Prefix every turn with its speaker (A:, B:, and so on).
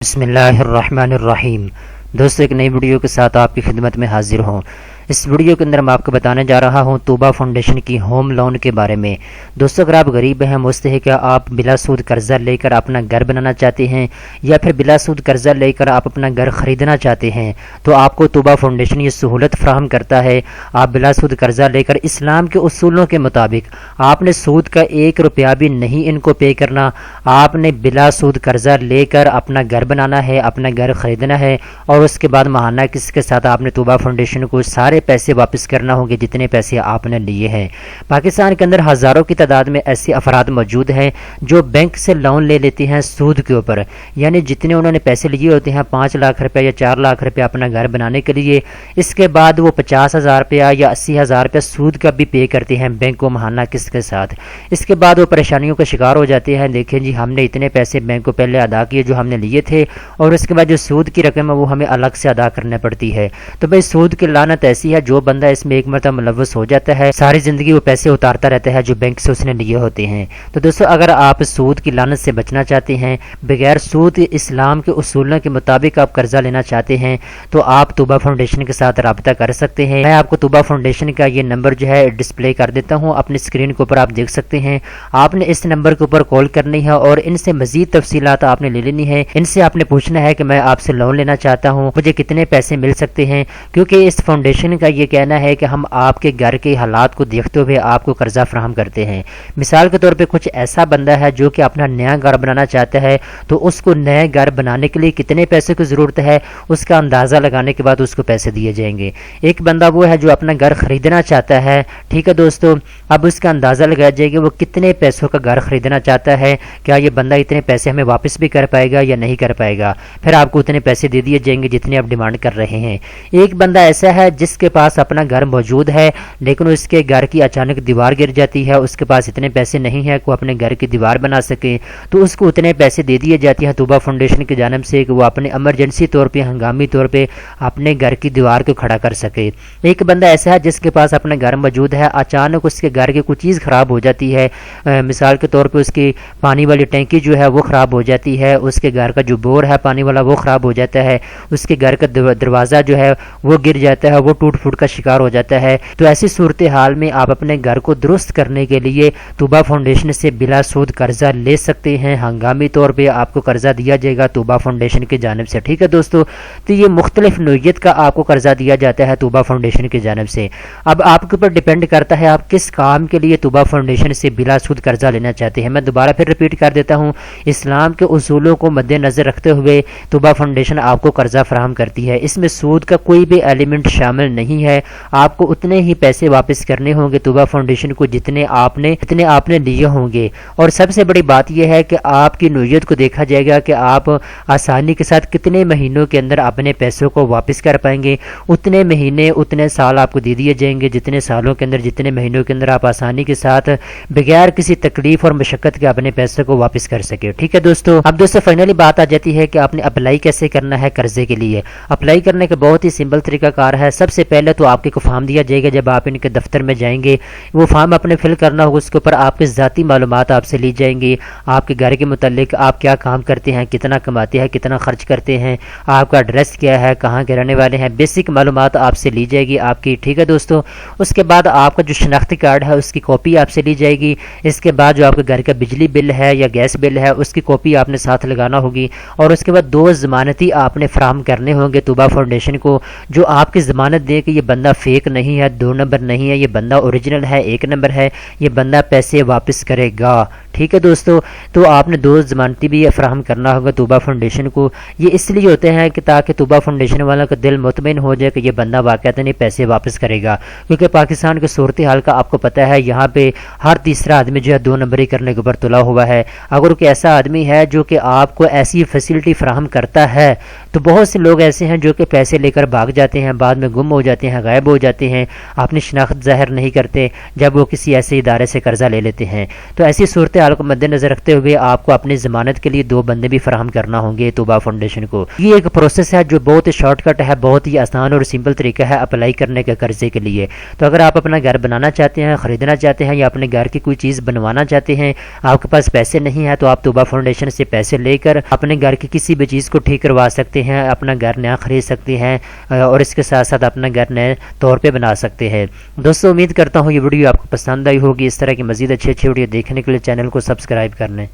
A: بسم اللہ الرحمن الرحیم۔ دوستو ایک نئی ویڈیو کے ساتھ آپ کی خدمت میں حاضر ہوں۔ اس ویڈیو کے اندر میں آپ کو بتانے جا رہا ہوں توبہ فاؤنڈیشن کی ہوم لون کے بارے میں۔ دوستو اگر آپ غریب ہیں، مستحق ہیں، آپ بلا سود قرضہ لے کر اپنا گھر بنانا چاہتے ہیں یا پھر بلا سود قرضہ لے کر آپ اپنا گھر خریدنا چاہتے ہیں تو آپ کو توبہ فاؤنڈیشن یہ سہولت فراہم کرتا ہے۔ آپ بلا سود قرضہ لے کر اسلام کے اصولوں کے مطابق آپ نے سود کا 1 روپیہ بھی نہیں ان کو پے کرنا، آپ نے بلا سود قرضہ لے کر اپنا گھر بنانا ہے، اپنا گھر خریدنا ہے اور اس کے بعد ماہانہ قسط کے ساتھ آپ نے توبہ فاؤنڈیشن کو سارے پیسے واپس کرنا ہوں گے جتنے پیسے آپ نے لیے ہیں۔ پاکستان کے اندر ہزاروں کی تعداد میں ایسے افراد موجود ہیں جو بینک سے لون لے لیتے ہیں سود کے اوپر، یعنی جتنے انہوں نے پیسے لیے ہوتے ہیں 5 لاکھ روپے یا 4 لاکھ روپے اپنا گھر بنانے کے لیے، اس کے بعد وہ 50,000 روپیہ یا 80,000 روپیہ سود کا بھی پے کرتے ہیں بینک کو ماہانہ قسط کے ساتھ۔ اس کے بعد وہ پریشانیوں کا شکار ہو جاتے ہیں، دیکھیں جی ہم نے اتنے پیسے بینک کو پہلے ادا کیے جو ہم نے لیے تھے اور اس کے بعد جو سود کی رقم ہے وہ ہمیں الگ سے ادا کرنا پڑتی ہے۔ تو بھائی سود کی لعنت ایسی ہے، جو بندہ اس میں ایک مرتبہ ملوث ہو جاتا ہے ساری زندگی وہ پیسے اتارتا رہتا ہے جو بینک سے اس نے لیے ہوتے ہیں۔ تو دوستو اگر آپ سود کی لعنت سے بچنا چاہتے ہیں، بغیر سود اسلام کے اصولوں کے مطابق آپ قرضہ لینا چاہتے ہیں تو آپ توبہ فاؤنڈیشن کے ساتھ رابطہ کر سکتے ہیں۔ میں آپ کو توبہ فاؤنڈیشن کا یہ نمبر جو ہے ڈسپلے کر دیتا ہوں، اپنی اسکرین کے اوپر آپ دیکھ سکتے ہیں۔ آپ نے اس نمبر کے اوپر کال کرنی ہے اور ان سے مزید تفصیلات آپ نے لے لینی ہے۔ ان سے آپ نے پوچھنا ہے کہ میں آپ سے لون لینا چاہتا ہوں، مجھے کتنے پیسے مل سکتے ہیں، کیونکہ اس فاؤنڈیشن کا یہ کہنا ہے کہ ہم آپ کے گھر کے حالات کو دیکھتے ہوئے آپ کو قرضہ فراہم کرتے ہیں۔ مثال کے طور پہ کچھ ایسا بندہ ہے جو کہ اپنا نیا گھر بنانا چاہتا ہے تو اس کو نئے گھر بنانے کے لیے کتنے پیسے کی ضرورت ہے اس کا اندازہ لگانے کے بعد اس کو پیسے دیے جائیں گے۔ ایک بندہ وہ ہے جو اپنا گھر خریدنا چاہتا ہے، ٹھیک ہے دوستو، اب اس کا اندازہ لگایا جائے گا وہ کتنے پیسوں کا گھر خریدنا چاہتا ہے، کیا یہ بندہ اتنے پیسے ہمیں واپس بھی کر پائے گا یا نہیں کر پائے گا، پھر آپ کو اتنے پیسے دے دیے جائیں گے جتنے آپ ڈیمانڈ کر رہے ہیں۔ ایک بندہ ایسا ہے جس کے پاس اپنا گھر موجود ہے لیکن اس کے گھر کی اچانک دیوار گر جاتی ہے، اس کے پاس اتنے پیسے نہیں ہیں کہ وہ اپنے گھر کی دیوار بنا سکے تو اس کو اتنے پیسے دے دیے جاتے ہیں توبہ فاؤنڈیشن کی جانب سے کہ وہ اپنے ایمرجنسی طور پہ ہنگامی طور پہ اپنے گھر کی دیوار کو کھڑا کر سکے۔ ایک بندہ ایسا ہے جس کے پاس اپنا گھر موجود ہے، اچانک اس کے گھر کی کوئی چیز خراب ہو جاتی ہے، مثال کے طور پہ اس کی پانی والی ٹینکی جو ہے وہ خراب ہو جاتی ہے، اس کے گھر کا جو بور ہے پانی والا وہ خراب ہو جاتا ہے، اس کے گھر کا دروازہ جو ہے وہ گر جاتا ہے، وہ ٹوٹ پھوٹ کا شکار ہو جاتا ہے۔ تو ایسی صورتحال میں آپ اپنے گھر کو درست کرنے کے لیے توبہ فاؤنڈیشن سے بلا سود قرضہ لے سکتے ہیں، ہنگامی طور پہ آپ کو قرضہ دیا جائے گا توبہ فاؤنڈیشن کی جانب سے، ٹھیک ہے دوستو۔ تو یہ مختلف نوعیت کا آپ کو قرضہ دیا جاتا ہے توبہ فاؤنڈیشن کی جانب سے۔ اب آپ کے اوپر ڈیپینڈ کرتا ہے آپ کس کام کے لیے توبہ فاؤنڈیشن سے بلا سود قرضہ لینا چاہتے ہیں۔ میں دوبارہ پھر ریپیٹ کر دیتا ہوں، اسلام کے اصولوں کو مد نظر رکھتے ہوئے توبہ فاؤنڈیشن آپ کو قرضہ فراہم کرتی ہے، اس میں سود کا کوئی بھی ایلیمنٹ شامل نہیں ہے۔ آپ کو اتنے ہی پیسے واپس کرنے ہوں گے توبہ فاؤنڈیشن کو جتنے آپ نے لیے ہوں گے، اور سب سے بڑی بات یہ ہے کہ آپ کی نوعیت کو دیکھا جائے گا کہ آپ آسانی کے ساتھ کتنے مہینوں کے اندر اپنے پیسوں کو واپس کر پائیں گے، اتنے مہینے اتنے سال آپ کو دے دیے جائیں گے جتنے سالوں کے اندر جتنے مہینوں کے اندر آپ آسانی کے ساتھ بغیر کسی تکلیف اور مشقت کے اپنے پیسوں کو واپس کر سکے، ٹھیک ہے دوستو۔ اب دوستو فائنلی بات آ جاتی ہے کہ آپ نے اپلائی کیسے کرنا ہے قرضے کے لیے۔ اپلائی کرنے کا بہت ہی سمپل طریقہ کار ہے۔ سب سے پہلے تو آپ کو فارم دیا جائے گا، جب آپ ان کے دفتر میں جائیں گے وہ فارم اپنے فل کرنا ہوگا، اس کے اوپر آپ کے ذاتی معلومات آپ سے لی جائیں گی، آپ کے گھر کے متعلق آپ کیا کام کرتے ہیں، کتنا کماتے ہیں، کتنا خرچ کرتے ہیں، آپ کا ایڈریس کیا ہے، کہاں کے رہنے والے ہیں، بیسک معلومات آپ سے لی جائے گی آپ کی، ٹھیک ہے دوستو۔ اس کے بعد آپ کا جو شناختی کارڈ ہے اس کی کاپی آپ سے لی جائے گی۔ اس کے بعد جو آپ کے گھر کا بجلی بل ہے یا گیس بل ہے اس کی کاپی آپ نے ساتھ لگانا ہوگی، اور اس کے بعد 2 ضمانتی آپ نے فراہم کرنے ہوں گے توبہ فاؤنڈیشن کو، جو آپ کی ضمانت دے کہ یہ بندہ فیک نہیں ہے، 2 نمبر نہیں ہے، یہ بندہ اوریجنل ہے، 1 نمبر ہے، یہ بندہ پیسے واپس کرے گا، ٹھیک ہے دوستو۔ تو آپ نے 2 ضمانتی بھی فراہم کرنا ہوگا توبہ فاؤنڈیشن کو۔ یہ اس لیے ہوتے ہیں کہ تاکہ توبہ فاؤنڈیشن والوں کا دل مطمئن ہو جائے کہ یہ بندہ واقعتاً پیسے واپس کرے گا، کیونکہ پاکستان کے صورتحال کا آپ کو پتہ ہے، یہاں پہ ہر تیسرا آدمی جو ہے 2 نمبری کرنے کے اوپر تلا ہوا ہے۔ اگر کوئی ایسا آدمی ہے جو کہ آپ کو ایسی فیسلٹی فراہم کرتا ہے تو بہت سے لوگ ایسے ہیں جو کہ پیسے لے کر بھاگ جاتے ہیں، بعد میں گم ہو جاتے ہیں، غائب ہو جاتے ہیں، اپنی شناخت ظاہر نہیں کرتے جب وہ کسی ایسے ادارے سے قرضہ لے لیتے ہیں۔ تو ایسی صورتحال صورتحال کو مد نظر رکھتے ہوئے آپ کو اپنی ضمانت کے لیے 2 بندے بھی فراہم کرنا ہوں گے طوبہ فاؤنڈیشن کو۔ یہ ایک پروسیس ہے جو بہت ہی شارٹ کٹ ہے، بہت ہی آسان اور سمپل طریقہ ہے اپلائی کرنے کے قرضے کے لیے۔ تو اگر آپ اپنا گھر بنانا چاہتے ہیں، خریدنا چاہتے ہیں یا اپنے گھر کی کوئی چیز بنوانا چاہتے ہیں، آپ کے پاس پیسے نہیں ہیں، تو آپ طوبہ فاؤنڈیشن سے پیسے لے کر اپنے گھر کی کسی بھی چیز کو ٹھیک کروا سکتے ہیں، اپنا گھر نیا خرید سکتے ہیں اور اس کے ساتھ ساتھ اپنا گھر نئے طور پہ بنا سکتے ہیں۔ دوستو امید کرتا ہوں یہ ویڈیو آپ کو پسند آئی ہوگی۔ اس طرح کی مزید اچھی ویڈیو دیکھنے کے لیے چینل کو سبسکرائب کر لیں۔